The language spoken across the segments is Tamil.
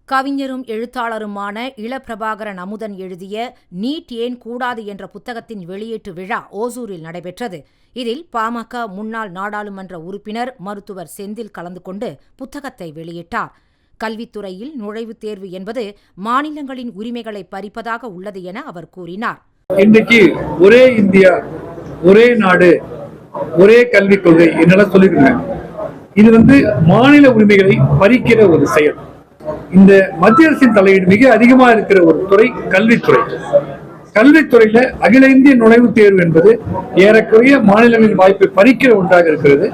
கவிஞரும் எழுத்தாளருமான இளபிரபாகரன் அமுதன் எழுதிய நீட் ஏன் கூடாது என்ற புத்தகத்தின் வெளியீட்டு விழா ஓசூரில் நடைபெற்றது. இதில் பாமக முன்னாள் நாடாளுமன்ற உறுப்பினர் மருத்துவர் செந்தில் கலந்து கொண்டு புத்தகத்தை வெளியிட்டார். கல்வித்துறையில் நுழைவுத் தேர்வு என்பது மாநிலங்களின் உரிமைகளை பறிப்பதாக உள்ளது என அவர் கூறினார். இன்றைக்கு ஒரே இந்தியா, ஒரே நாடு, ஒரே கல்விக் கொள்கை என்னெல்லாம் சொல்லிருக்கேன். இது மாநில உரிமைகளை பறிக்கிற ஒரு செயல். இந்த மத்திய அரசின் தலையீடு மிக அதிகமாக இருக்கிற ஒரு துறை கல்வித்துறை. கல்வித்துறையில அகில இந்திய நுழைவுத் தேர்வு என்பது ஏறக்குறைய மாநிலங்களின் வாய்ப்பை பறிக்கிற ஒன்றாக இருக்கிறது.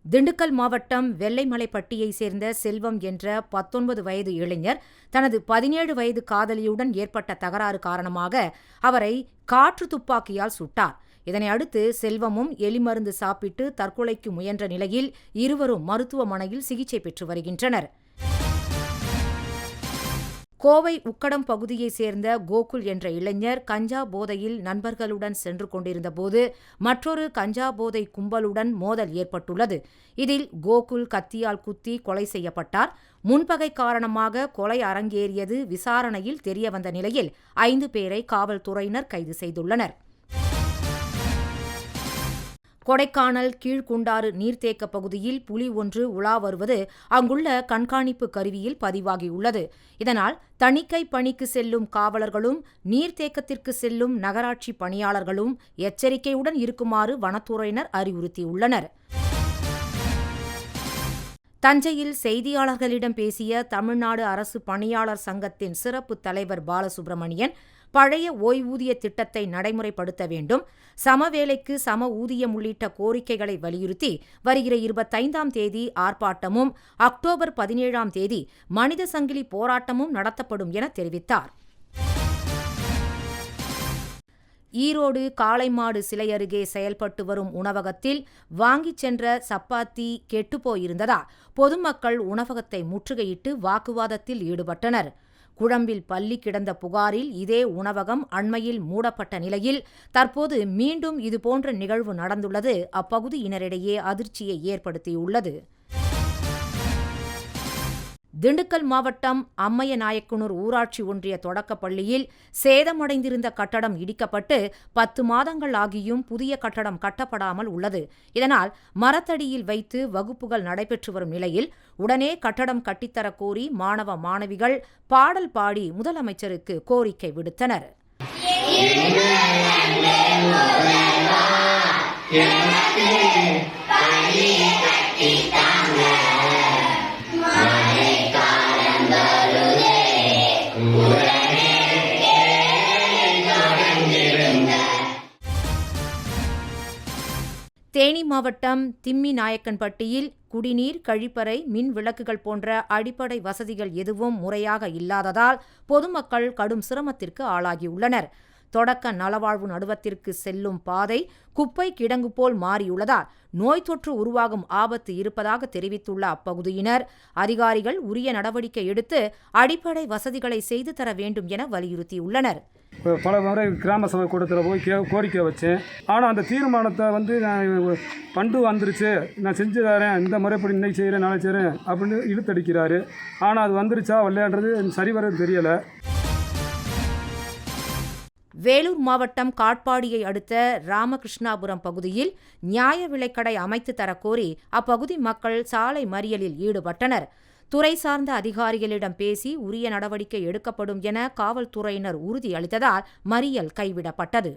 திண்டுக்கல் மாவட்டம் வெள்ளைமலைப்பட்டியைச் சேர்ந்த செல்வம் என்ற 19 வயது இளைஞர் தனது 17 வயது காதலியுடன் ஏற்பட்ட தகராறு காரணமாக அவரை காற்று துப்பாக்கியால் சுட்டார். இதனை அடுத்து செல்வமும் எலிமருந்து சாப்பிட்டு தற்கொலைக்கு முயன்ற நிலையில் இருவரும் மருத்துவமனையில் சிகிச்சை பெற்று வருகின்றனர். கோவை உக்கடம் பகுதியைச் சேர்ந்த கோகுல் என்ற இளைஞர் கஞ்சா போதையில் நண்பர்களுடன் சென்று கொண்டிருந்தபோது மற்றொரு கஞ்சா போதை கும்பலுடன் மோதல் ஏற்பட்டுள்ளது. இதில் கோகுல் கத்தியால் குத்தி கொலை செய்யப்பட்டார். முன்பகை காரணமாக கொலை அரங்கேறியது விசாரணையில் தெரியவந்த நிலையில் 5 பேரை காவல்துறையினர் கைது செய்துள்ளனர். கொடைக்கானல் கீழ்குண்டாறு நீர்த்தேக்க பகுதியில் புலி ஒன்று உலா வருவது அங்குள்ள கண்காணிப்பு கருவியில் பதிவாகியுள்ளது. இதனால் தணிக்கை பணிக்கு செல்லும் காவலர்களும் நீர்த்தேக்கத்திற்கு செல்லும் நகராட்சி பணியாளர்களும் எச்சரிக்கையுடன் இருக்குமாறு வனத்துறையினர் அறிவுறுத்தியுள்ளனர். தஞ்சையில் செய்தியாளர்களிடம் பேசிய தமிழ்நாடு அரசு பணியாளர் சங்கத்தின் சிறப்பு தலைவர் பாலசுப்ரமணியன், பழைய ஓய்வூதிய திட்டத்தை நடைமுறைப்படுத்த வேண்டும், சம வேலைக்கு சம ஊதியம் உள்ளிட்ட கோரிக்கைகளை வலியுறுத்தி வருகிற 25ஆம் தேதி ஆர்ப்பாட்டமும் அக்டோபர் 17ஆம் தேதி மனித சங்கிலி போராட்டமும் நடத்தப்படும் என தெரிவித்தார். ஈரோடு காளைமாடு சிலை அருகே செயல்பட்டு வரும் உணவகத்தில் வாங்கிச் சென்ற சப்பாத்தி கெட்டுப்போயிருந்ததால் பொதுமக்கள் உணவகத்தை முற்றுகையிட்டு வாக்குவாதத்தில் ஈடுபட்டனர். குழம்பில் பள்ளி கிடந்த புகாரில் இதே உணவகம் அண்மையில் மூடப்பட்ட நிலையில் தற்போது மீண்டும் இதுபோன்ற நிகழ்வு நடந்துள்ளது அப்பகுதியினரிடையே அதிர்ச்சியை ஏற்படுத்தியுள்ளது. திண்டுக்கல் மாவட்டம் அம்மையநாயக்கனூர் ஊராட்சி ஒன்றிய தொடக்கப் பள்ளியில் சேதமடைந்திருந்த கட்டடம் இடிக்கப்பட்டு 10 மாதங்கள் ஆகியும் புதிய கட்டடம் கட்டப்படாமல் உள்ளது. இதனால் மரத்தடியில் வைத்து வகுப்புகள் நடைபெற்று வரும் நிலையில் உடனே கட்டடம் கட்டித்தரக் கோரி மாணவ மாணவிகள் பாடல் பாடி முதலமைச்சருக்கு கோரிக்கை விடுத்தனர். தேனி மாவட்டம் திம்மிநாயக்கன்பட்டியில் குடிநீர், கழிப்பறை, மின் விளக்குகள் போன்ற அடிப்படை வசதிகள் எதுவும் முறையாக இல்லாததால் பொதுமக்கள் கடும் சிரமத்திற்கு ஆளாகியுள்ளனர். தொடக்க நலவாழ்வு நடுவத்திற்கு செல்லும் பாதை குப்பை கிடங்கு போல் மாறியுள்ளதால் நோய் தொற்று உருவாகும் ஆபத்து இருப்பதாக தெரிவித்துள்ள அப்பகுதியினர் அதிகாரிகள் உரிய நடவடிக்கை எடுத்து அடிப்படை வசதிகளை செய்து தர வேண்டும் என வலியுறுத்தியுள்ளனர். பல முறை கிராம சபை கூட்டத்தில் போய் கோரிக்கை வச்சேன். ஆனால் அந்த தீர்மானத்தை நான் பண்டு வந்துருச்சு, நான் செஞ்சு தரேன், இந்த முறைப்படி இன்னைக்கு செய்கிறேன், நாளை செய்கிறேன் அப்படின்னு இழுத்தடிக்கிறாரு. ஆனால் அது வந்துருச்சா வரலையான்றது சரிவர தெரியலை. வேலூர் மாவட்டம் காட்பாடியை அடுத்த ராமகிருஷ்ணாபுரம் பகுதியில் நியாய விலைக்கடை அமைத்து தரக்கோரி அப்பகுதி மக்கள் சாலை மறியலில் ஈடுபட்டனர். துறை சார்ந்த அதிகாரிகளிடம் பேசி உரிய நடவடிக்கை எடுக்கப்படும் என காவல்துறையினர் உறுதியளித்ததால் மறியல் கைவிடப்பட்டது.